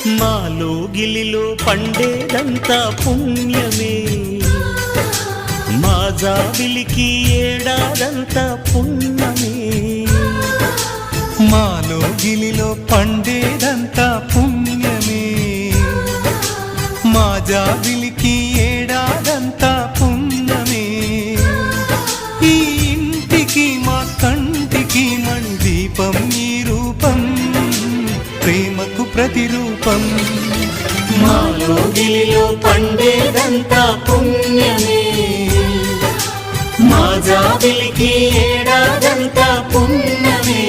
మాలో గిలిలో పండేదంతా పుణ్యమే, మా జాబిలికి ఏడాదంతా పుణ్యమే. మాలో గిలిలో పండేదంతా పుణ్యమే, మా జాబిలికి ఏడాదంతా పుణ్యమే. ఈ ఇంటికి మా కంటికి మణి దీపం ఈ రూపం, ప్రేమకు ప్రతిరూపం. మాలో గిలిలో పండేదంతా పుణ్యమే, మా జాబిలికి ఏడాదంతా పుణ్యమే.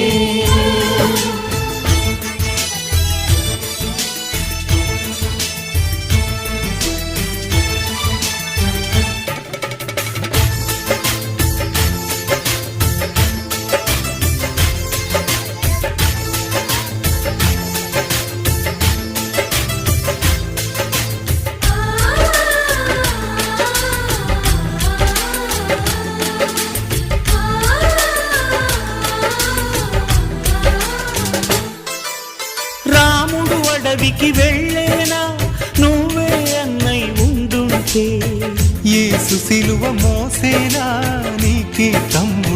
రాముడు అడవికి వెళ్ళేనా నువ్వే అన్నై ఉండుంటే, యేసు సిలువ మోసేనా నీకే తమ్ముడు